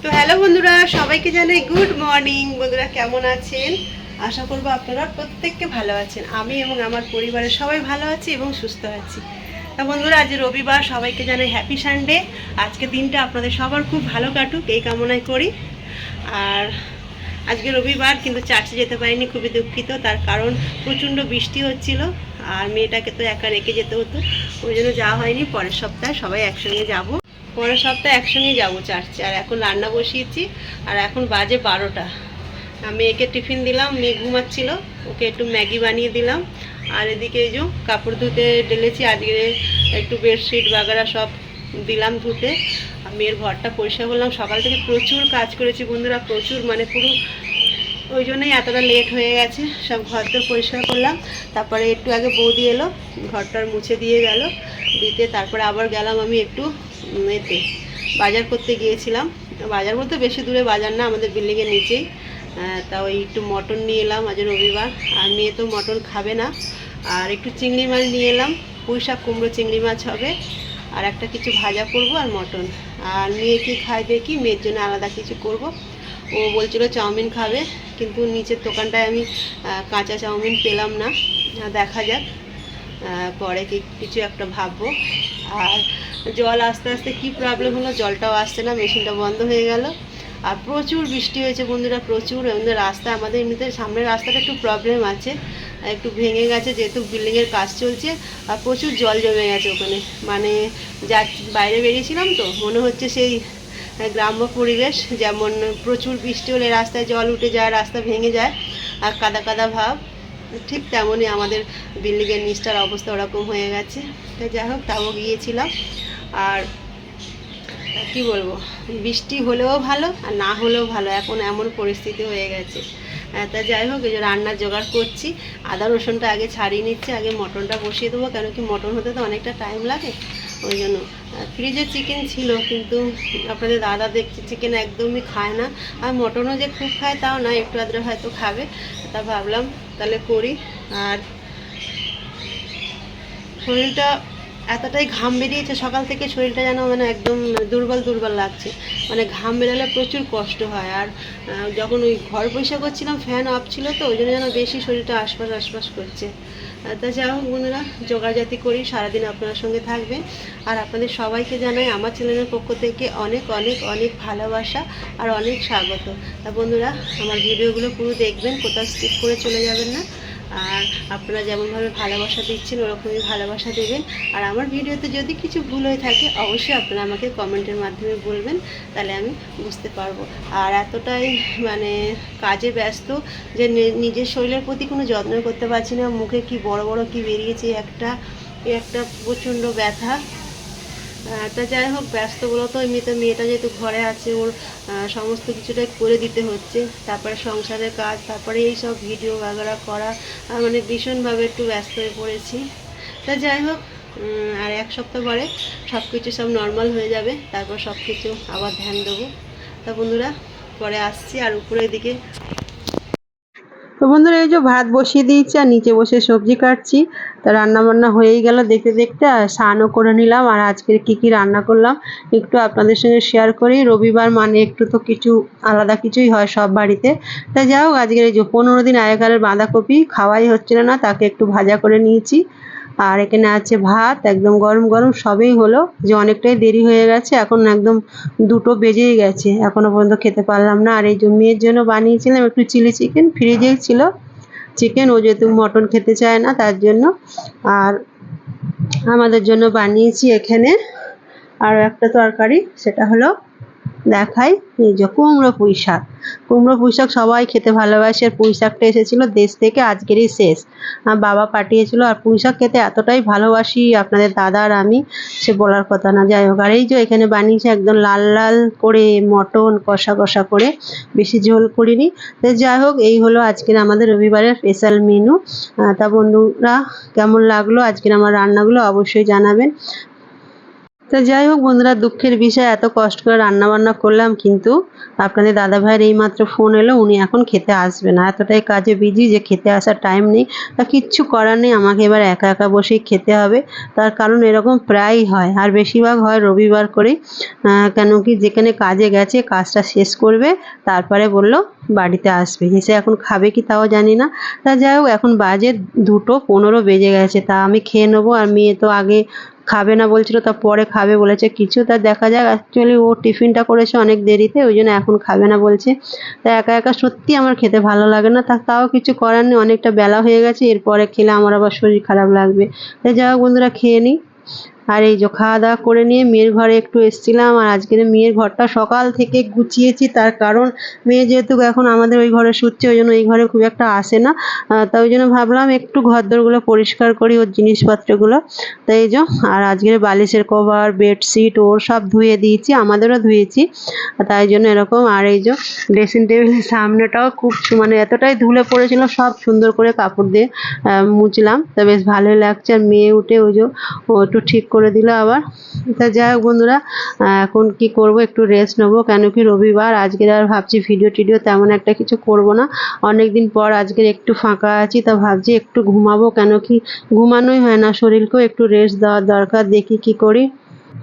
তো হ্যালো বন্ধুরা, সবাইকে জানাই গুড মর্নিং। বন্ধুরা কেমন আছেন? আশা করবো আপনারা প্রত্যেককে ভালো আছেন। আমি এবং আমার পরিবারের সবাই ভালো আছি এবং সুস্থ আছি। তা বন্ধুরা, আজ রবিবার, সবাইকে জানাই হ্যাপি সানডে। আজকে দিনটা আপনাদের সবার খুব ভালো কাটুক এই কামনাই করি। আর আজকে রবিবার, কিন্তু চার্চে যেতে পারিনি, খুবই দুঃখিত। তার কারণ প্রচণ্ড বৃষ্টি হচ্ছিল আর মেয়েটাকে তো একা রেখে যেতে হতো, ওই জন্য যাওয়া হয়নি। পরের সপ্তাহে সবাই একসঙ্গে যাব, পরের সপ্তাহে একসঙ্গে যাবো চার্চে। আর এখন রান্না বসিয়েছি, আর এখন বাজে 12টা। মেয়েকে টিফিন দিলাম, মেয়ে ঘুমাচ্ছিল, ওকে একটু ম্যাগি বানিয়ে দিলাম। আর এদিকে এই যে কাপড় ধুতে ঢেলেছি, আজকে একটু বেডশিট বাগারা সব দিলাম ধুতে। আর মেয়ের ঘরটা পরিষ্কার করলাম। সকাল থেকে প্রচুর কাজ করেছি বন্ধুরা, প্রচুর, মানে পুরো, ওই জন্যই এতটা লেট হয়ে গেছে। সব ঘরটা পরিষ্কার করলাম, তারপরে একটু আগে বৌদি এলো, ঘরটার মুছে দিয়ে গেল দিতে। তারপরে আবার গেলাম আমি একটু এতে বাজার করতে গিয়েছিলাম। বাজার বলতে বেশি দূরে বাজার না, আমাদের বিল্ডিংয়ের নিচেই। তা ওই একটু মটন নিয়ে এলাম, আজ রবিবার, আর মেয়ে তো মটন খাবে না। আর একটু চিংড়ি মাছ নিয়ে এলাম, পুঁই শাক কুমড়ো চিংড়ি মাছ হবে, আর একটা কিছু ভাজা করব, আর মটন। আর মেয়ে কি খায় দেখি, মেয়ের জন্য আলাদা কিছু করব। ও বলছিল চাউমিন খাবে, কিন্তু নিচের দোকানটায় আমি কাঁচা চাউমিন পেলাম না। দেখা যাক, পরে কিছু একটা ভাববো। আর জল আস্তে আস্তে কি প্রবলেম হলো, জলটাও আসছে না, মেশিনটা বন্ধ হয়ে গেল। আর প্রচুর বৃষ্টি হয়েছে বন্ধুরা, প্রচুর। আমাদের রাস্তা, আমাদের এমনিতে সামনের রাস্তাটা একটু প্রবলেম আছে, একটু ভেঙে গেছে যেহেতু বিল্ডিংয়ের কাজ চলছে। আর প্রচুর জল জমে গেছে ওখানে, মানে যা বাইরে বেরিয়েছিলাম তো মনে হচ্ছে সেই গ্রাম্য পরিবেশ, যেমন প্রচুর বৃষ্টি হলে রাস্তায় জল উঠে যায়, রাস্তা ভেঙে যায় আর কাদা কাদা ভাব, ঠিক তেমনই আমাদের বিল্ডিংয়ের নিচটার অবস্থা ওরকম হয়ে গেছে। তাই যাই হোক, তাও গিয়েছিলাম। আর কি বলবো, বৃষ্টি হলেও ভালো আর না হলেও ভালো, এখন এমন পরিস্থিতি হয়ে গেছে। তা যাই হোক, এই যে রান্নার জোগাড় করছি। আদা রসুনটা আগে ছাড়িয়ে নিচ্ছে, আগে মটনটা বসিয়ে দেবো, কেন কি মটন হতে তো অনেকটা টাইম লাগে, ওই জন্য। ফ্রিজে চিকেন ছিল, কিন্তু আপনাদের দাদা দেখছি চিকেন একদমই খায় না। আর মটনও যে খুব খায় তাও না, একটু আদ্রে হয়তো খাবে। তা ভাবলাম তাহলে করি। আর শরীরটা এতটাই ঘাম বেরিয়েছে সকাল থেকে, শরীরটা যেন মানে একদম দুর্বল দুর্বল লাগছে, মানে ঘাম বেরোলে প্রচুর কষ্ট হয়। আর যখন ওই ঘর পরিষ্কার করছিলাম, ফ্যান অফ ছিল তো, ওই জন্য যেন বেশি শরীরটা আশপাশ আশপাশ করছে। তা যাই হোক বন্ধুরা, জোগাড়জাতি করি, সারাদিন আপনার সঙ্গে থাকবেন। আর আপনাদের সবাইকে জানাই আমার চ্যানেলের পক্ষ থেকে অনেক অনেক অনেক ভালোবাসা আর অনেক স্বাগত। তা বন্ধুরা, আমার ভিডিওগুলো পুরো দেখবেন, কোথাও স্কিপ করে চলে যাবেন না। আর আপনারা যেমনভাবে ভালোবাসা দিচ্ছেন ওরকমই ভালোবাসা দেবেন। আর আমার ভিডিওতে যদি কিছু ভুল হয়ে থাকে, অবশ্যই আপনারা আমাকে কমেন্টের মাধ্যমে বলবেন, তাহলে আমি বুঝতে পারবো। আর এতটাই মানে কাজে ব্যস্ত যে নিজের শরীরের প্রতি কোনো যত্ন করতে পারছি না। মুখে কি বড় বড় কি বেরিয়েছে, একটা প্রচণ্ড ব্যথা। তা যাই হোক, ব্যস্তগুলো তো এমনিতে, মেয়েটা যেহেতু ঘরে আছে, ওর সমস্ত কিছুটাই করে দিতে হচ্ছে। তারপরে সংসারের কাজ, তারপরে এই সব ভিডিও বাগেরা করা, মানে ভীষণভাবে একটু ব্যস্ত হয়ে পড়েছি। তা যাই হোক, আর এক সপ্তাহ পরে সব কিছু সব নর্মাল হয়ে যাবে, তারপর সব কিছু আবার ধ্যান দেবো। তা বন্ধুরা, পরে আসছি। আর উপরের দিকে তো বন্ধুরা, এই যে ভাত বসিয়ে দিয়েছি আর নিচে বসে সবজি কাটছি। তা রান্না বান্না হয়েই গেল দেখতে দেখতে, আর স্নানও করে নিলাম। আর আজকের কি রান্না করলাম একটু আপনাদের সঙ্গে শেয়ার করি। রবিবার মানে একটু তো কিছু আলাদা কিছুই হয় সব বাড়িতে। তা যাই হোক, আজকের এই যে 15 দিন আগেকারের বাঁধাকপি খাওয়াই হচ্ছিল না, তাকে একটু ভাজা করে নিয়েছি। আর এখানে আছে ভাত, একদম গরম গরম সবেই হলো। যে অনেকটাই দেরি হয়ে গেছে, এখন একদম 2টো বেজেই গেছে, এখনো পর্যন্ত খেতে পারলাম না। আর এই যে মেয়ের জন্য বানিয়েছিলাম একটু চিলি চিকেন, ফ্রিজেই ছিল চিকেন, ও যেহেতু মটন খেতে চায় না তার জন্য। আর আমাদের জন্য বানিয়েছি এখানে আরও একটা তরকারি, সেটা হলো দেখাই, এই যে কুমড়ো পুঁই শাক। কুমড়ো পুঁই শাক সবাই খেতে ভালোবাসে, আর পুঁই শাকটা এসেছিলো দেশ থেকে, আজকেরই শেষ। বাবা পাঠিয়েছিল। আর পুঁই শাক খেতে এতটাই ভালোবাসি আপনাদের দাদা আর আমি, সে বলার কথা না। যাই হোক, আর এই যে এখানে বানিয়েছে একদম লাল লাল করে মটন কষা কষা করে, বেশি ঝোল করিনি। তো যাই হোক, এই হলো আজকের আমাদের রবিবারের স্পেশাল মেনু। তা বন্ধুরা, কেমন লাগলো আজকের আমার রান্নাগুলো অবশ্যই জানাবেন। তো যাই হোক বন্ধুরা, দুঃখের বিষয় এত কষ্ট করে রান্না বান্না করলাম, কিন্তু আপনাদের দাদা ভাইয়ের এইমাত্র ফোন এলো, উনি এখন খেতে আসবে না, এতটাই কাজে বিজি যে খেতে আসার টাইম নেই। তা কিচ্ছু করার নেই, আমাকে এবার একা একা বসেই খেতে হবে। তার কারণ এরকম প্রায়ই হয়, আর বেশিরভাগ হয় রবিবার করেই। কেন কি যেখানে কাজে গেছে কাজটা শেষ করবে, তারপরে বলল বাড়িতে আসবে, এসে এখন খাবে কি তাও জানি না। তা যাই হোক, এখন বাজে 2:15 বেজে গেছে, তা আমি খেয়ে নেবো। আর মেয়ে তো আগে খাবে না বলছিল, তা পরে খাবে বলেছে কিছু, তা দেখা যাক। অ্যাকচুয়ালি ও টিফিনটা করেছে অনেক দেরিতে, ওই জন্য এখন খাবে না বলছে। তা একা একা সত্যি আমার খেতে ভালো লাগে না, তাও কিছু করার নেই, অনেকটা বেলা হয়ে গেছে, এরপরে খেলে আমার আবার শরীর খারাপ লাগবে। তাই যাই হোক বন্ধুরা, খেয়ে নিই। আর এই যে খাওয়া দাওয়া করে নিয়ে মেয়ের ঘরে একটু এসেছিলাম, আর আজকের মেয়ের ঘরটা সকাল থেকে গুছিয়েছি, তার কারণ মেয়ে যেহেতু এখন আমাদের ওই ঘরে শুচ্ছে, ওই জন্য এই ঘরে খুব একটা আসে না। তা ওই জন্য ভাবলাম একটু ঘরদোরগুলো পরিষ্কার করি, ওর জিনিসপত্রগুলো। তাই এই যে, আর আজকের বালিশের কভার, বেডশিট ওর সব ধুয়ে দিয়েছি, আমাদেরও ধুয়েছি, তাই জন্য এরকম। আর এই যে ড্রেসিং টেবিলের সামনেটাও খুব মানে এতটাই ধুলে পড়েছিল, সব সুন্দর করে কাপড় দিয়ে মুছলাম, তা বেশ ভালোই লাগছে। আর মেয়ে উঠে ওই যে ও একটু ঠিক করে দিল আবার। তা যাই হোক বন্ধুরা, এখন কি করব, একটু রেস্ট নেবো, কেন কি রবিবার আজকের। আর ভাবছি ভিডিও টিডিও তেমন একটা কিছু করব না, অনেক দিন পর আজকের একটু ফাঁকা আছি, তা ভাবছি একটু ঘুমাবো, কেন কি ঘুমানোই হয় না, শরীরকেও একটু রেস্ট দেওয়ার দরকার, দেখি কি করি।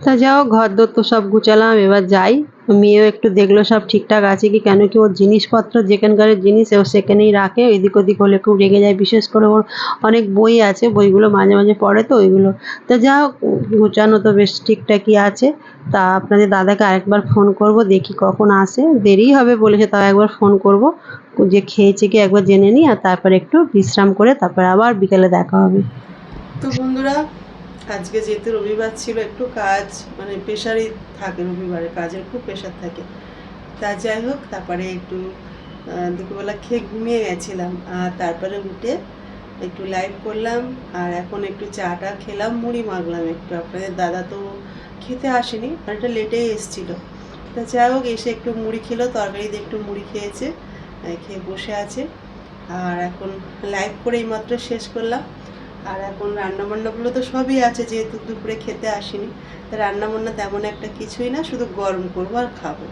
তা যাও, ঘরদোর তো সব গুছালাম, এবার যাই। মেয়েও একটু দেখলো সব ঠিকঠাক আছে কি, কেন কি ওর জিনিসপত্র যেখানকার জিনিস ও সেখানেই রাখে, এদিক ওদিক হলে খুব রেগে যায়। বিশেষ করে ওর অনেক বই আছে, বইগুলো মাঝে মাঝে পড়ে তো ওইগুলো। তা যা হোক, গুছানো তো বেশ ঠিকঠাকই আছে। তা আপনাদের দাদাকে আরেকবার ফোন করব, দেখি কখন আসে, দেরিই হবে বলেছে, তাও একবার ফোন করব, যে খেয়েছে কি একবার জেনে নিই, আর তারপরে একটু বিশ্রাম করে তারপরে আবার বিকেলে দেখা হবে। তো বন্ধুরা, আজকে যেহেতু রবিবার ছিল, একটু কাজ মানে প্রেশারই থাকে, রবিবারে কাজের খুব প্রেশার থাকে। তা যাই হোক, তারপরে একটু দুপুরবেলা খেয়ে ঘুমিয়ে গেছিলাম, আর তারপরে উঠে একটু লাইভ করলাম, আর এখন একটু চাটা খেলাম, মুড়ি মাখলাম একটু। আপনাদের দাদা তো খেতে আসেনি, অনেকটা লেটেই এসেছিল। তা যাই হোক, এসে একটু মুড়ি খেলো, তরকারি দিয়ে একটু মুড়ি খেয়েছে, খেয়ে বসে আছে। আর এখন লাইভ করে এইমাত্র শেষ করলাম। আর এখন রান্নাবান্নাগুলো তো সবই আছে, যেহেতু দুপুরে খেতে আসিনি, তা রান্নাবান্না তেমন একটা কিছুই না, শুধু গরম করবো আর খাবো।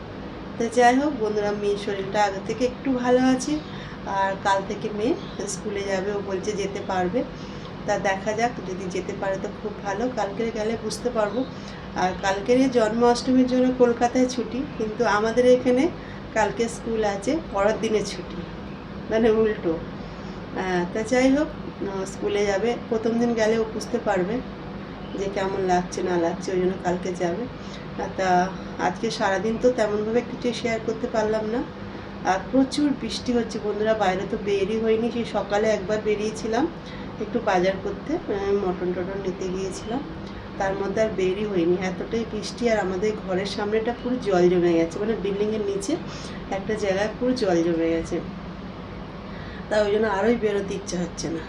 তো যাই হোক বন্ধুরা, মেয়ের শরীরটা আগে থেকে একটু ভালো আছে, আর কাল থেকে মেয়ে স্কুলে যাবে, ও বলছে যেতে পারবে। তা দেখা যাক, যদি যেতে পারে তো খুব ভালো, কালকে গেলে বুঝতে পারবো। আর কালকের জন্মাষ্টমীর জন্য কলকাতায় ছুটি, কিন্তু আমাদের এখানে কালকে স্কুল আছে, পরের দিনে ছুটি, মানে উল্টো। তা যাই হোক, স্কুলে যাবে, প্রথম দিন গেলে ও বুঝতে পারবে যে কেমন লাগছে না লাগছে, ওই জন্য কালকে যাবে। তা আজকে সারাদিন তো তেমনভাবে কিছু শেয়ার করতে পারলাম না, আর প্রচুর বৃষ্টি হচ্ছে বন্ধুরা, বাইরে তো বেরই হয়নি। সেই সকালে একবার বেরিয়েছিলাম একটু বাজার করতে, মটন টটন নিতে গিয়েছিলাম, তার মধ্যে আর বেরই হয়নি, এতটাই বৃষ্টি। আর আমাদের ঘরের সামনেটা পুরো জল জমে গেছে, মানে বিল্ডিংয়ের নিচে একটা জায়গায় পুরো জল জমে গেছে, তা ওই জন্য আরোই বেরোতে ইচ্ছা হচ্ছে না।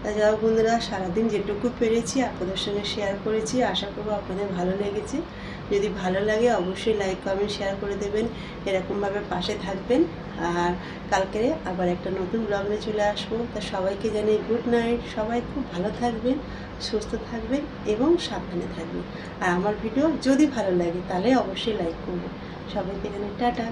তা যাও বন্ধুরা, সারাদিন যেটুকু পেরেছি আপনাদের সঙ্গে শেয়ার করেছি, আশা করবো আপনাদের ভালো লেগেছে। যদি ভালো লাগে অবশ্যই লাইক কমেন্ট শেয়ার করে দেবেন, এরকমভাবে পাশে থাকবেন। আর কালকে আবার একটা নতুন ব্লগ নিয়ে চলে আসবো। তা সবাইকে জানাই গুড নাইট, সবাই খুব ভালো থাকবেন, সুস্থ থাকবেন এবং সাবধানে থাকবেন। আর আমার ভিডিও যদি ভালো লাগে তাহলে অবশ্যই লাইক করবেন। সবাইকে জানাই টাটা।